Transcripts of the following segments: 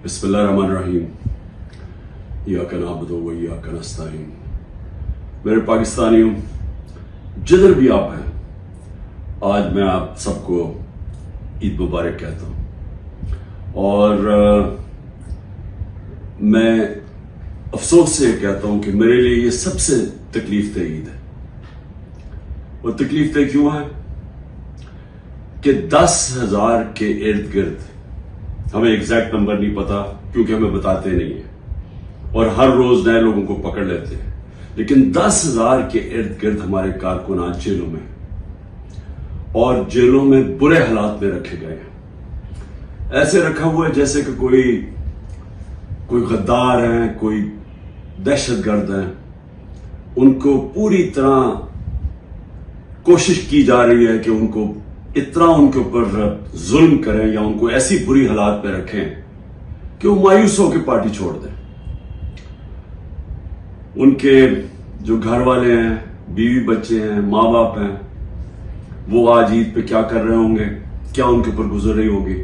بسم اللہ الرحمن الرحیم ایاک نعبد و ایاک نستعین۔ میرے پاکستانیوں، جدھر بھی آپ ہیں، آج میں آپ سب کو عید مبارک کہتا ہوں، اور میں افسوس سے کہتا ہوں کہ میرے لیے یہ سب سے تکلیف دہ عید ہے۔ اور تکلیف دہ کیوں ہے کہ 10,000 کے ارد گرد، ہمیں ایگزیکٹ نمبر نہیں پتا کیونکہ ہمیں بتاتے نہیں ہیں اور ہر روز نئے لوگوں کو پکڑ لیتے ہیں، لیکن 10,000 کے ارد گرد ہمارے کارکن آج جیلوں میں، اور جیلوں میں برے حالات میں رکھے گئے ہیں۔ ایسے رکھا ہوا ہے جیسے کہ کوئی غدار ہیں، کوئی دہشت گرد ہیں۔ ان کو پوری طرح کوشش کی جا رہی ہے کہ ان کو اتنا ان کے اوپر ظلم کریں یا ان کو ایسی بری حالات پہ رکھیں کہ وہ مایوس ہو کے پارٹی چھوڑ دیں۔ ان کے جو گھر والے ہیں، بیوی بچے ہیں، ماں باپ ہیں، وہ آج عید پہ کیا کر رہے ہوں گے، کیا ان کے اوپر گزر رہی ہوگی،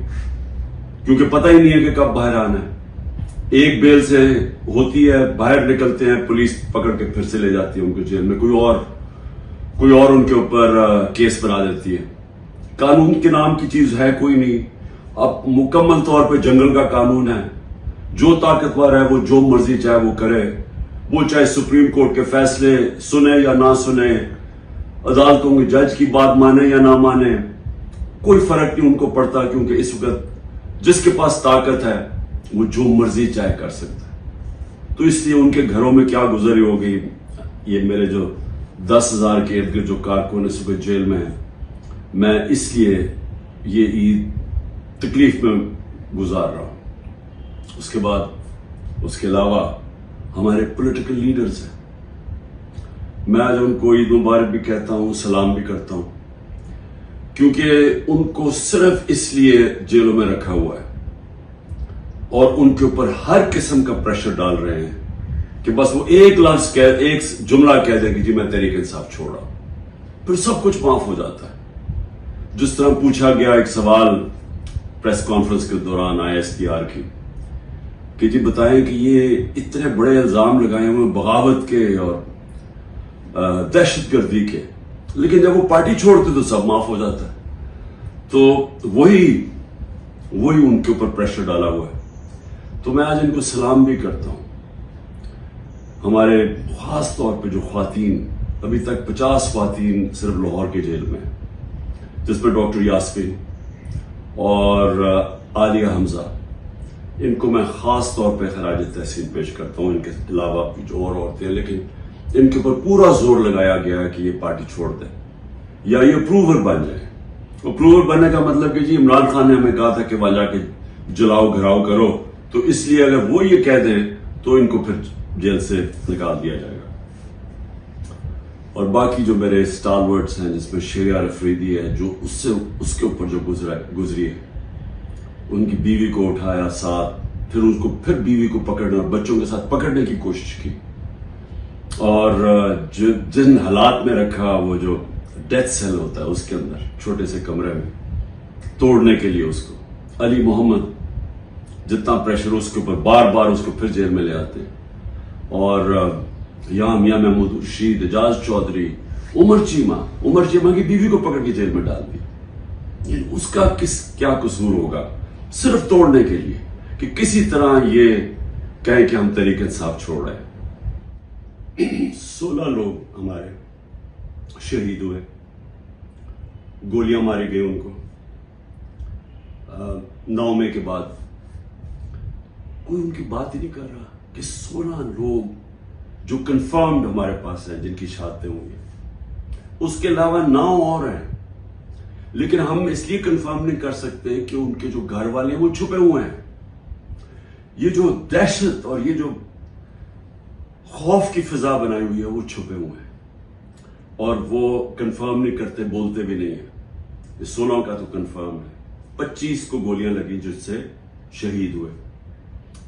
کیونکہ پتہ ہی نہیں ہے کہ کب باہر آنا ہے۔ ایک بیل سے ہوتی ہے، باہر نکلتے ہیں، پولیس پکڑ کے پھر سے لے جاتی ہے ان کو جیل میں، کوئی اور ان کے اوپر کیس بنا دیتی ہے۔ قانون کے نام کی چیز ہے کوئی نہیں۔ اب مکمل طور پہ جنگل کا قانون ہے، جو طاقتور ہے وہ جو مرضی چاہے وہ کرے، وہ چاہے سپریم کورٹ کے فیصلے سنے یا نہ سنے، عدالتوں کے جج کی بات مانے یا نہ مانے، کوئی فرق نہیں ان کو پڑتا، کیونکہ اس وقت جس کے پاس طاقت ہے وہ جو مرضی چاہے کر سکتا ہے۔ تو اس لیے ان کے گھروں میں کیا گزری ہوگی، یہ میرے جو 10,000 کے ارد گرد جو کارکن اس وقت جیل میں ہیں، میں اس لیے یہ عید تکلیف میں گزار رہا ہوں۔ اس کے علاوہ ہمارے پولیٹیکل لیڈرز ہیں، میں آج ان کو عید مبارک بھی کہتا ہوں، سلام بھی کرتا ہوں، کیونکہ ان کو صرف اس لیے جیلوں میں رکھا ہوا ہے اور ان کے اوپر ہر قسم کا پریشر ڈال رہے ہیں کہ بس وہ ایک لفظ ایک جملہ کہہ دے کہ جی میں تحریک انصاف چھوڑ رہا ہوں، پھر سب کچھ معاف ہو جاتا ہے۔ جس طرح پوچھا گیا ایک سوال پریس کانفرنس کے دوران ISPR کی کہ جی بتائیں کہ یہ اتنے بڑے الزام لگائے ہوئے بغاوت کے اور دہشت گردی کے، لیکن جب وہ پارٹی چھوڑتے تو سب معاف ہو جاتا ہے۔ تو وہی ان کے اوپر پریشر ڈالا ہوا ہے۔ تو میں آج ان کو سلام بھی کرتا ہوں۔ ہمارے خاص طور پہ جو خواتین، ابھی تک 50 خواتین صرف لاہور کے جیل میں ہیں، جس میں ڈاکٹر یاسمین اور عالیہ حمزہ، ان کو میں خاص طور پہ خراج تحسین پیش کرتا ہوں۔ ان کے علاوہ بھی جو اور عورتیں ہیں، لیکن ان کے اوپر پورا زور لگایا گیا ہے کہ یہ پارٹی چھوڑ دیں یا یہ اپروور بن جائے۔ اپروور بننے کا مطلب کہ جی عمران خان نے ہمیں کہا تھا کہ وہاں جا کے جلاؤ گھراؤ کرو، تو اس لیے اگر وہ یہ کہہ دیں تو ان کو پھر جیل سے نکال دیا جائے گا۔ اور باقی جو میرے اسٹالورٹس ہیں، جس میں شیریار افریدی ہے، جو اس کے اوپر جو گزری ہے، ان کی بیوی کو اٹھایا ساتھ، پھر ان کو پھر بیوی کو پکڑنے اور بچوں کے ساتھ پکڑنے کی کوشش کی، اور جن حالات میں رکھا، وہ جو ڈیتھ سیل ہوتا ہے اس کے اندر چھوٹے سے کمرے میں توڑنے کے لیے اس کو، علی محمد جتنا پریشر اس کے اوپر، بار بار اس کو پھر جیل میں لے آتے ہیں، اور یہاں میاں محمود رشید، اعجاز چودھری، عمر چیمہ کی بیوی کو پکڑ کے جیل میں ڈال دی۔ اس کا کیا قصور ہوگا، صرف توڑنے کے لیے کہ کسی طرح یہ کہیں کہ ہم تحریک انصاف چھوڑ رہے ہیں۔ 16 لوگ ہمارے شہید ہوئے، گولیاں ماری گئی ان کو 9 مئی کے بعد۔ کوئی ان کی بات ہی نہیں کر رہا کہ 16 لوگ جو کنفرمڈ ہمارے پاس ہیں جن کی شہادتیں ہوئی ہیں، اس کے علاوہ 9 اور ہیں، لیکن ہم اس لیے کنفرم نہیں کر سکتے کہ ان کے جو گھر والے ہیں وہ چھپے ہوئے ہیں۔ یہ جو دہشت اور یہ جو خوف کی فضا بنائی ہوئی ہے وہ چھپے ہوئے ہیں، اور وہ کنفرم نہیں کرتے، بولتے بھی نہیں ہیں۔ یہ 16 کا تو کنفرم ہے، 25 کو گولیاں لگی جس سے شہید ہوئے،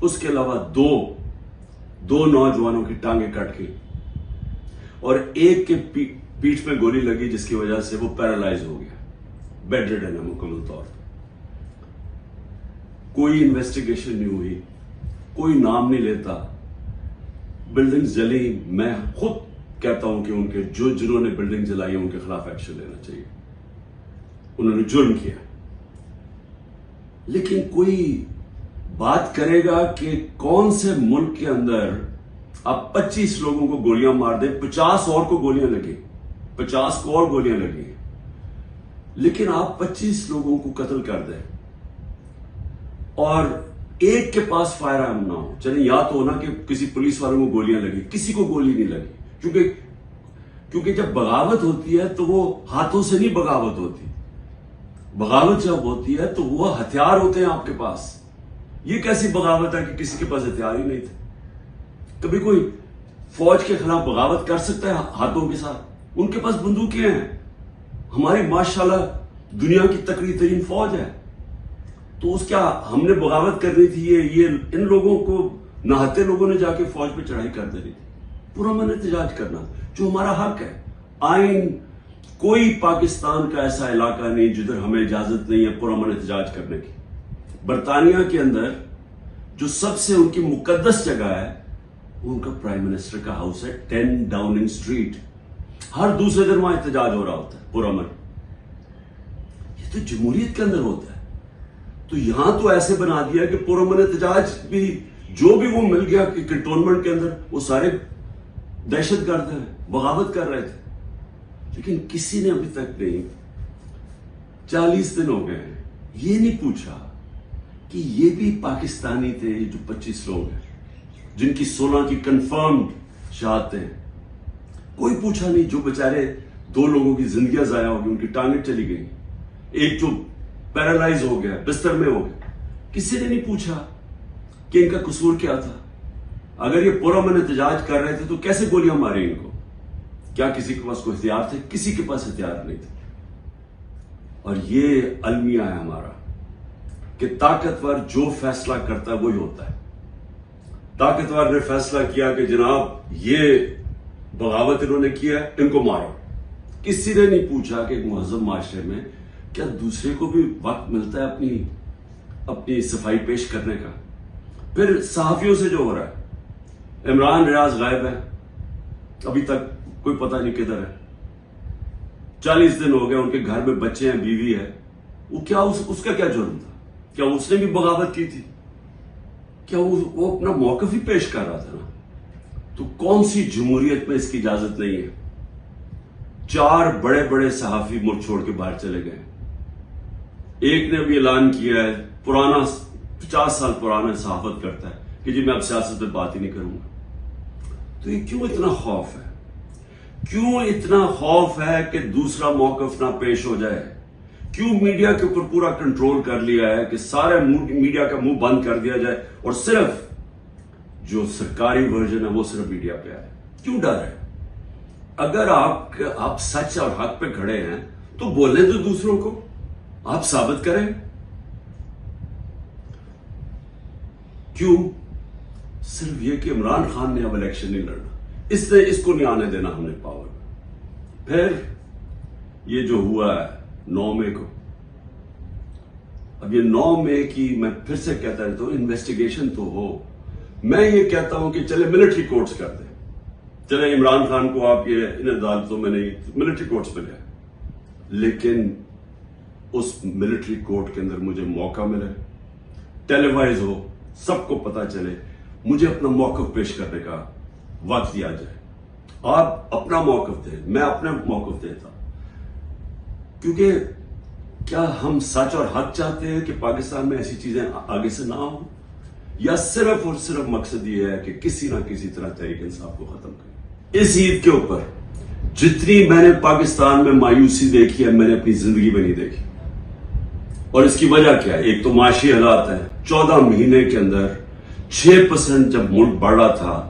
اس کے علاوہ دو نوجوانوں کی ٹانگیں کٹ گئی، اور ایک کے پیٹھ میں گولی لگی جس کی وجہ سے وہ پیرالائز ہو گیا، بیڈ ریڈن ہے مکمل طور پر۔ کوئی انویسٹیگیشن نہیں ہوئی, کوئی نام نہیں لیتا, بلڈنگ جلی. میں خود کہتا ہوں کہ ان کے جنہوں نے بلڈنگ جلائی ان کے خلاف ایکشن لینا چاہیے, انہوں نے جرم کیا. لیکن کوئی بات کرے گا کہ کون سے ملک کے اندر آپ 25 لوگوں کو گولیاں مار دیں, 50 اور کو گولیاں لگیں, 50 کو اور گولیاں لگیں, لیکن آپ 25 لوگوں کو قتل کر دیں اور ایک کے پاس فائر آرم نہ ہو. چلیں یا تو ہونا کہ کسی پولیس والوں کو گولیاں لگی, کسی کو گولی نہیں لگی, کیونکہ جب بغاوت ہوتی ہے تو وہ ہاتھوں سے نہیں بغاوت ہوتی. بغاوت جب ہوتی ہے تو وہ ہتھیار ہوتے ہیں آپ کے پاس. یہ کیسی بغاوت ہے کہ کسی کے پاس ہتھیار ہی نہیں تھے؟ کبھی کوئی فوج کے خلاف بغاوت کر سکتا ہے ہاتھوں کے ساتھ؟ ان کے پاس بندوقیں ہیں. ہماری ماشاءاللہ دنیا کی تکڑی ترین فوج ہے. تو اس کیا ہم نے بغاوت کرنی تھی؟ یہ ان لوگوں کو نہاتے لوگوں نے جا کے فوج پہ چڑھائی کر دینی تھی. پرامن احتجاج کرنا جو ہمارا حق ہے. آئین کوئی پاکستان کا ایسا علاقہ نہیں جدھر ہمیں اجازت نہیں ہے پرامن احتجاج کرنے کی. برطانیہ کے اندر جو سب سے ان کی مقدس جگہ ہے وہ ان کا پرائم منسٹر کا ہاؤس ہے 10 ڈاؤننگ اسٹریٹ. ہر دوسرے دن وہاں احتجاج ہو رہا ہوتا ہے پرامن. یہ تو جمہوریت کے اندر ہوتا ہے. تو یہاں تو ایسے بنا دیا کہ پرامن احتجاج بھی جو بھی وہ مل گیا کہ کنٹونمنٹ کے اندر وہ سارے دہشت گرد ہیں, بغاوت کر رہے تھے. لیکن کسی نے ابھی تک نہیں, 40 دن ہو گئے ہیں, یہ نہیں پوچھا کہ یہ بھی پاکستانی تھے جو 25 لوگ ہیں جن کی 16 کی کنفرمڈ شہادتیں ہیں. کوئی پوچھا نہیں. جو بیچارے 2 لوگوں کی زندگیاں ضائع ہو گئی, ان کی ٹانگیں چلی گئی, ایک جو پیرالائز ہو گیا, بستر میں ہو گیا. کسی نے نہیں پوچھا کہ ان کا قصور کیا تھا. اگر یہ پرامن احتجاج کر رہے تھے تو کیسے گولیاں ماری ان کو؟ کیا کسی کے پاس کوئی ہتھیار تھے؟ کسی کے پاس ہتھیار نہیں تھے. اور یہ المیہ ہے ہمارا کہ طاقتور جو فیصلہ کرتا ہے وہی ہوتا ہے. طاقتور نے فیصلہ کیا کہ جناب یہ بغاوت انہوں نے کیا ہے, ان کو مارو. کسی نے نہیں پوچھا کہ ایک مہذب معاشرے میں کیا دوسرے کو بھی وقت ملتا ہے اپنی صفائی پیش کرنے کا؟ پھر صحافیوں سے جو ہو رہا ہے, عمران ریاض غائب ہے, ابھی تک کوئی پتہ نہیں کدھر ہے. 40 دن ہو گئے, ان کے گھر میں بچے ہیں, بیوی ہے. وہ کیا اس کا کیا جرم تھا؟ کیا اس نے بھی بغاوت کی تھی؟ کیا وہ اپنا موقف ہی پیش کر رہا تھا نا؟ تو کون سی جمہوریت میں اس کی اجازت نہیں ہے؟ 4 بڑے بڑے صحافی ملک چھوڑ کے باہر چلے گئے. ایک نے بھی اعلان کیا ہے, پرانا 50 سال پرانا صحافت کرتا ہے کہ جی میں اب سیاست پہ بات ہی نہیں کروں گا. تو یہ کیوں اتنا خوف ہے؟ کیوں اتنا خوف ہے کہ دوسرا موقف نہ پیش ہو جائے؟ کیوں میڈیا کے اوپر پورا کنٹرول کر لیا ہے کہ سارے میڈیا کا منہ بند کر دیا جائے اور صرف جو سرکاری ورژن ہے وہ صرف میڈیا پہ آئے؟ کیوں ڈر ہے؟ اگر آپ سچ اور حق پہ کھڑے ہیں تو بولیں تو دوسروں کو, آپ ثابت کریں. کیوں صرف یہ کہ عمران خان نے اب الیکشن نہیں لڑنا, اس کو نہیں آنے دینا ہم نے پاور میں. پھر یہ جو ہوا ہے 9 مئی کو, اب یہ 9 مئی کی میں پھر سے کہتا رہتا ہوں انویسٹیگیشن تو ہو. میں یہ کہتا ہوں کہ چلے ملٹری کورٹس کر دیں, چلے عمران خان کو آپ یہ ان عدالتوں میں نہیں, ملٹری کورٹس میں لے, لیکن اس ملٹری کورٹ کے اندر مجھے موقع ملے, ٹیلی وائز ہو, سب کو پتا چلے, مجھے اپنا موقف پیش کرنے کا وقت دیا جائے. آپ اپنا موقف دیں, میں اپنا موقف دیتا. کیونکہ کیا ہم سچ اور حق چاہتے ہیں کہ پاکستان میں ایسی چیزیں آگے سے نہ ہوں, یا صرف اور صرف مقصد یہ ہے کہ کسی نہ کسی طرح تحریک انصاف کو ختم کریں؟ اس عید کے اوپر جتنی میں نے پاکستان میں مایوسی دیکھی ہے میں نے اپنی زندگی میں نہیں دیکھی. اور اس کی وجہ کیا ہے؟ ایک تو معاشی حالات ہے. 14 مہینے کے اندر 6% جب ملک بڑھ رہا تھا,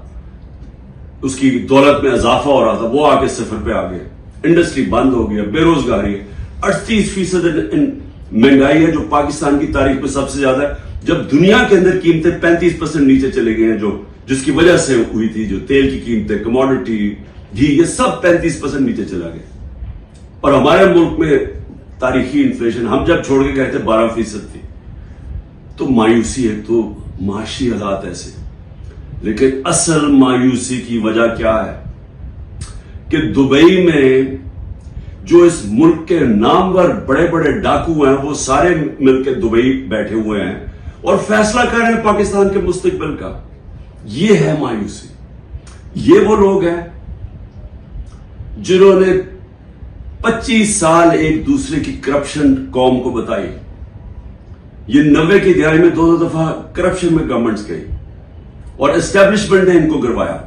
اس کی دولت میں اضافہ ہو رہا تھا, وہ آ کے 0 پہ آ گئے. انڈسٹری بند ہو گیا, بے روزگاری ہے, 38% مہنگائی ہے جو پاکستان کی تاریخ میں سب سے زیادہ ہے. جب دنیا کے اندر قیمتیں 35% نیچے چلے گئے ہیں, جس کی وجہ سے ہوئی تھی, جو تیل کی قیمتیں, کموڈٹی, گھی, یہ سب 35% نیچے چلا گئے. اور ہمارے ملک میں تاریخی انفلیشن ہم جب چھوڑ کے گئے تھے 12% تھی. تو مایوسی ہے، تو معاشی حالات ایسے. لیکن اصل مایوسی کی وجہ کیا ہے کہ دبئی میں جو اس ملک کے نامور بڑے بڑے ڈاکو ہیں وہ سارے مل کے دبئی بیٹھے ہوئے ہیں اور فیصلہ کر رہے ہیں پاکستان کے مستقبل کا. یہ ہے مایوسی. یہ وہ لوگ ہیں جنہوں نے 25 سال ایک دوسرے کی کرپشن قوم کو بتائی. یہ 90 کی دہائی میں 2 دفعہ کرپشن میں گورنمنٹس گئی اور اسٹیبلشمنٹ نے ان کو گروایا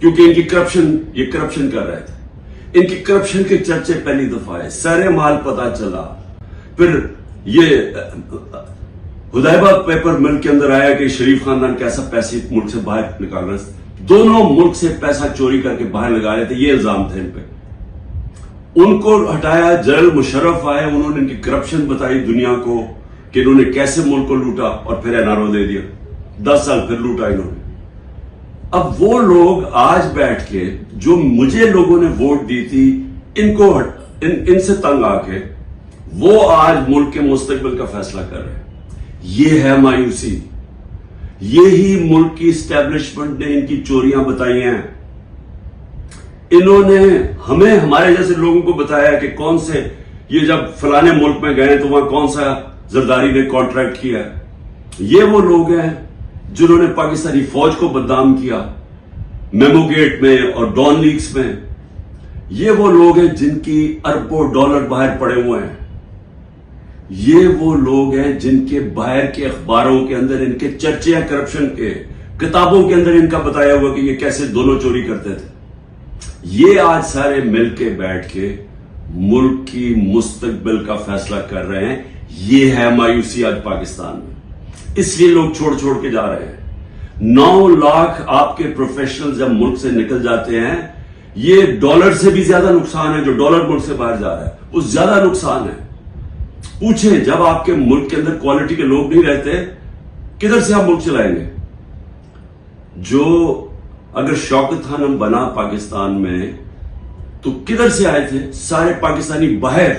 کیونکہ ان کی یہ کرپشن کر رہے تھے. ان کی کرپشن کے چرچے پہلی دفعہ ہے، سارے مال پتا چلا. پھر یہ حدیبہ پیپر مل کے اندر آیا کہ شریف خاندان کیسا پیسے ملک سے باہر نکال رہے تھے، دونوں ملک سے پیسہ چوری کر کے باہر لگا رہے تھے. یہ الزام تھے ان پہ. ان کو ہٹایا، جنرل مشرف آئے، انہوں نے ان کی کرپشن بتائی دنیا کو کہ انہوں نے کیسے ملک کو لوٹا اور پھر این آر او دے دیا. 10 سال پھر لوٹا انہوں نے. اب وہ لوگ آج بیٹھ کے جو مجھے لوگوں نے ووٹ دی تھی ان سے تنگ آ کے وہ آج ملک کے مستقبل کا فیصلہ کر رہے ہیں. یہ ہے مایوسی. یہی ملک کی اسٹیبلشمنٹ نے ان کی چوریاں بتائی ہیں. انہوں نے ہمیں ہمارے جیسے لوگوں کو بتایا کہ کون سے یہ جب فلانے ملک میں گئے تو وہاں کون سا زرداری نے کانٹریکٹ کیا. یہ وہ لوگ ہیں جنہوں نے پاکستانی فوج کو بدنام کیا میمو گیٹ میں اور ڈان لیکس میں. یہ وہ لوگ ہیں جن کی اربوں ڈالر باہر پڑے ہوئے ہیں. یہ وہ لوگ ہیں جن کے باہر کے اخباروں کے اندر ان کے چرچے ہیں کرپشن کے، کتابوں کے اندر ان کا بتایا ہوا کہ یہ کیسے دونوں چوری کرتے تھے. یہ آج سارے مل کے بیٹھ کے ملک کی مستقبل کا فیصلہ کر رہے ہیں. یہ ہے مایوسی آج پاکستان میں. اس لیے لوگ چھوڑ کے جا رہے ہیں. 9 لاکھ آپ کے پروفیشنل جب ملک سے نکل جاتے ہیں، یہ ڈالر سے بھی زیادہ نقصان ہے. جو ڈالر ملک سے باہر جا رہا ہے وہ زیادہ نقصان ہے. پوچھیں جب آپ کے ملک کے اندر کوالٹی کے لوگ نہیں رہتے کدھر سے آپ ملک چلائیں گے؟ جو اگر شوکت خانم بنا پاکستان میں تو کدھر سے آئے تھے؟ سارے پاکستانی باہر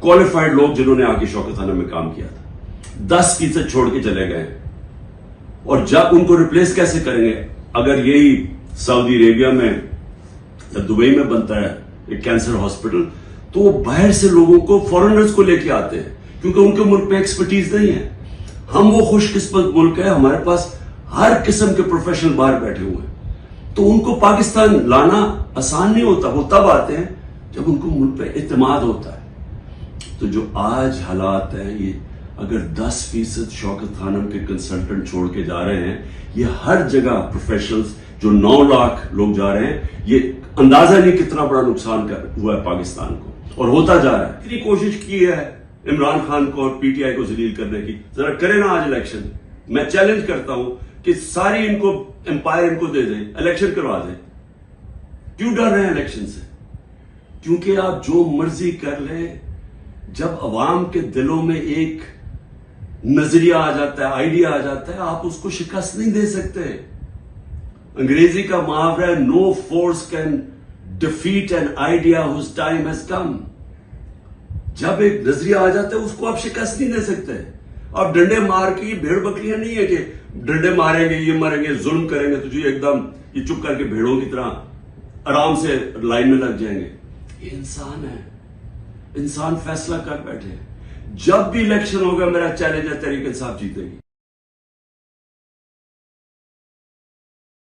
کوالیفائڈ لوگ جنہوں نے آ کے شوکت خانم میں کام کیا تھا. 10% چھوڑ کے چلے گئے. اور جب ان کو ریپلیس کیسے کریں گے؟ اگر یہی سعودی عربیہ میں یا دبئی میں بنتا ہے ایک کینسر ہاسپٹل تو وہ باہر سے لوگوں کو فورنرز کو لے کے آتے ہیں کیونکہ ان کے ملک میں ایکسپرٹیز نہیں ہے. ہم وہ خوش قسمت ملک ہے، ہمارے پاس ہر قسم کے پروفیشنل باہر بیٹھے ہوئے ہیں. تو ان کو پاکستان لانا آسان نہیں ہوتا. وہ تب آتے ہیں جب ان کو ملک پہ اعتماد ہوتا ہے. تو جو آج حالات ہیں، یہ اگر 10% شوکت خانم کے کنسلٹنٹ چھوڑ کے جا رہے ہیں، یہ ہر جگہ پروفیشنلز جو 9 لاکھ لوگ جا رہے ہیں، یہ اندازہ نہیں کتنا بڑا نقصان ہوا ہے پاکستان کو اور ہوتا جا رہا ہے. اتنی کوشش کی ہے عمران خان کو اور پی ٹی آئی کو ذلیل کرنے کی. ذرا کرے نا آج الیکشن. میں چیلنج کرتا ہوں کہ ساری ان کو امپائر ان کو دے دیں، الیکشن کروا دیں. کیوں ڈر رہے ہیں الیکشن سے؟ کیونکہ آپ جو مرضی کر لیں، جب عوام کے دلوں میں ایک نظریہ آ جاتا ہے، آئیڈیا آ جاتا ہے، آپ اس کو شکست نہیں دے سکتے. انگریزی کا محاورہ ہے no force can defeat an idea whose time has come. جب ایک نظریہ آ جاتا ہے اس کو آپ شکست نہیں دے سکتے. آپ ڈنڈے مار کے، بھیڑ بکریاں نہیں ہے کہ ڈنڈے ماریں گے، یہ مریں گے، ظلم کریں گے تو جو ایک دم یہ چپ کر کے بھیڑوں کی طرح آرام سے لائن میں لگ جائیں گے. یہ انسان ہے، انسان فیصلہ کر بیٹھے. جب بھی الیکشن ہوگا میرا چیلنج ہے تحریک انصاف جیتے گی.